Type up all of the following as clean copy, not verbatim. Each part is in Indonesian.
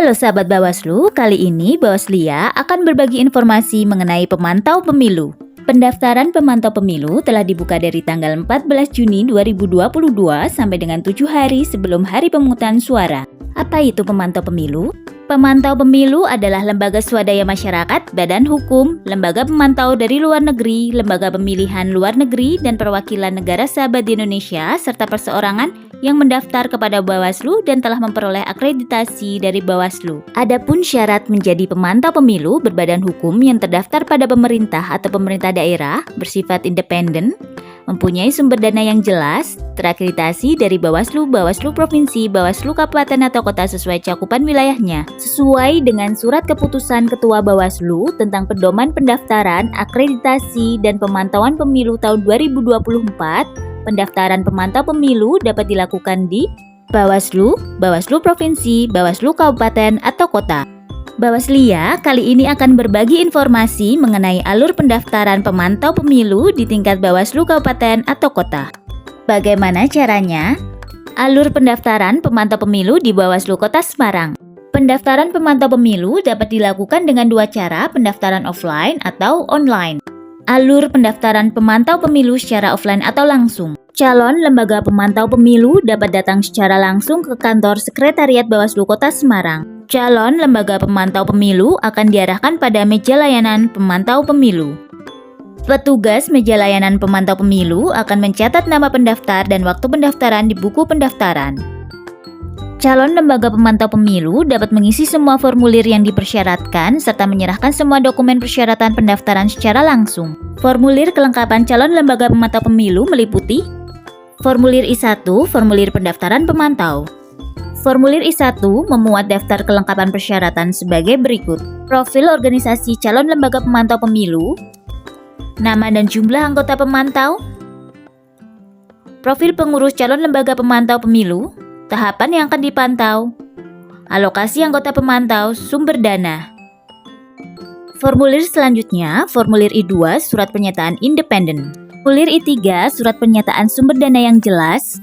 Halo sahabat Bawaslu, kali ini Bawaslia akan berbagi informasi mengenai pemantau pemilu. Pendaftaran pemantau pemilu telah dibuka dari tanggal 14 Juni 2022 sampai dengan 7 hari sebelum hari pemungutan suara. Apa itu pemantau pemilu? Pemantau pemilu adalah lembaga swadaya masyarakat, badan hukum, lembaga pemantau dari luar negeri, lembaga pemilihan luar negeri, dan perwakilan negara sahabat di Indonesia, serta perseorangan yang mendaftar kepada Bawaslu dan telah memperoleh akreditasi dari Bawaslu. Adapun syarat menjadi pemantau pemilu berbadan hukum yang terdaftar pada pemerintah atau pemerintah daerah, bersifat independen, mempunyai sumber dana yang jelas, terakreditasi dari Bawaslu, Bawaslu Provinsi, Bawaslu Kabupaten atau Kota sesuai cakupan wilayahnya, sesuai dengan surat keputusan Ketua Bawaslu tentang pedoman pendaftaran, akreditasi, dan pemantauan pemilu tahun 2024. Pendaftaran pemantau pemilu dapat dilakukan di Bawaslu, Bawaslu Provinsi, Bawaslu Kabupaten atau Kota. Bawaslia kali ini akan berbagi informasi mengenai alur pendaftaran pemantau pemilu di tingkat Bawaslu Kabupaten atau Kota. Bagaimana caranya? Alur pendaftaran pemantau pemilu di Bawaslu Kota Semarang. Pendaftaran pemantau pemilu dapat dilakukan dengan dua cara, pendaftaran offline atau online. Alur pendaftaran pemantau pemilu secara offline atau langsung. Calon lembaga pemantau pemilu dapat datang secara langsung ke kantor Sekretariat Bawaslu Kota Semarang. Calon lembaga pemantau pemilu akan diarahkan pada meja layanan pemantau pemilu. Petugas meja layanan pemantau pemilu akan mencatat nama pendaftar dan waktu pendaftaran di buku pendaftaran. Calon lembaga pemantau pemilu dapat mengisi semua formulir yang dipersyaratkan serta menyerahkan semua dokumen persyaratan pendaftaran secara langsung. Formulir kelengkapan calon lembaga pemantau pemilu meliputi Formulir I1, formulir pendaftaran pemantau. Formulir I1 memuat daftar kelengkapan persyaratan sebagai berikut. Profil organisasi calon lembaga pemantau pemilu, nama dan jumlah anggota pemantau, profil pengurus calon lembaga pemantau pemilu, tahapan yang akan dipantau, alokasi anggota pemantau, sumber dana. Formulir selanjutnya, formulir I2, surat pernyataan independen. Formulir I3, surat pernyataan sumber dana yang jelas.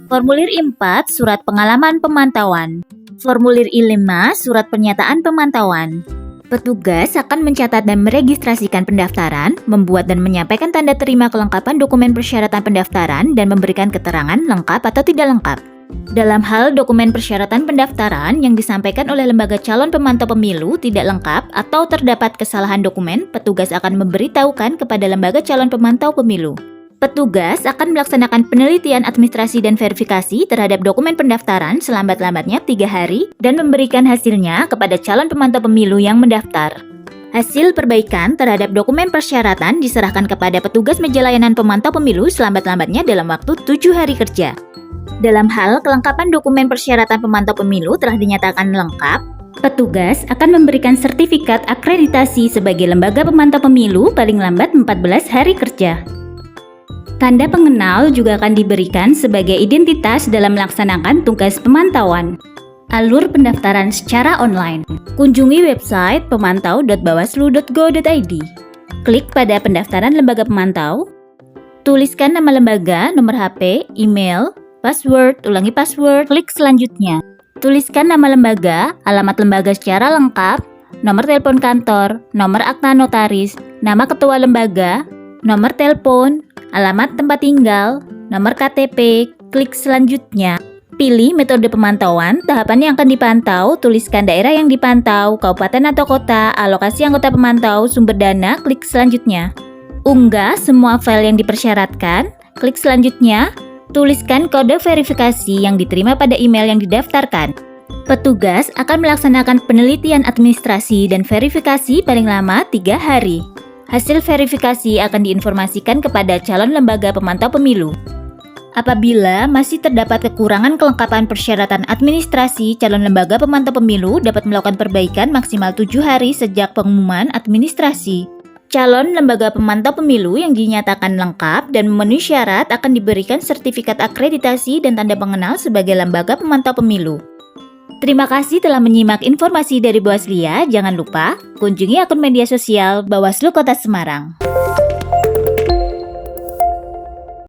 Formulir I4, surat pengalaman pemantauan. Formulir I5, surat pernyataan pemantauan. Petugas akan mencatat dan meregistrasikan pendaftaran, membuat dan menyampaikan tanda terima kelengkapan dokumen persyaratan pendaftaran, dan memberikan keterangan lengkap atau tidak lengkap. Dalam hal dokumen persyaratan pendaftaran yang disampaikan oleh lembaga calon pemantau pemilu tidak lengkap atau terdapat kesalahan dokumen, petugas akan memberitahukan kepada lembaga calon pemantau pemilu. Petugas akan melaksanakan penelitian administrasi dan verifikasi terhadap dokumen pendaftaran selambat-lambatnya 3 hari dan memberikan hasilnya kepada calon pemantau pemilu yang mendaftar. Hasil perbaikan terhadap dokumen persyaratan diserahkan kepada petugas meja layanan pemantau pemilu selambat-lambatnya dalam waktu 7 hari kerja. Dalam hal kelengkapan dokumen persyaratan pemantau pemilu telah dinyatakan lengkap, petugas akan memberikan sertifikat akreditasi sebagai lembaga pemantau pemilu paling lambat 14 hari kerja. Tanda pengenal juga akan diberikan sebagai identitas dalam melaksanakan tugas pemantauan. Alur pendaftaran secara online. Kunjungi website pemantau.bawaslu.go.id. Klik pada pendaftaran lembaga pemantau. Tuliskan nama lembaga, nomor HP, email, password, ulangi password, klik selanjutnya. Tuliskan nama lembaga, alamat lembaga secara lengkap, nomor telepon kantor, nomor akta notaris, nama ketua lembaga, nomor telepon, alamat tempat tinggal, nomor KTP, klik selanjutnya. Pilih metode pemantauan, tahapan yang akan dipantau, tuliskan daerah yang dipantau, kabupaten atau kota, alokasi anggota pemantau, sumber dana, klik selanjutnya. Unggah semua file yang dipersyaratkan, klik selanjutnya. Tuliskan kode verifikasi yang diterima pada email yang didaftarkan. Petugas akan melaksanakan penelitian administrasi dan verifikasi paling lama 3 hari. Hasil verifikasi akan diinformasikan kepada calon lembaga pemantau pemilu. Apabila masih terdapat kekurangan kelengkapan persyaratan administrasi, calon lembaga pemantau pemilu dapat melakukan perbaikan maksimal 7 hari sejak pengumuman administrasi. Calon lembaga pemantau pemilu yang dinyatakan lengkap dan memenuhi syarat akan diberikan sertifikat akreditasi dan tanda pengenal sebagai lembaga pemantau pemilu. Terima kasih telah menyimak informasi dari Bawaslia. Jangan lupa kunjungi akun media sosial Bawaslu Kota Semarang.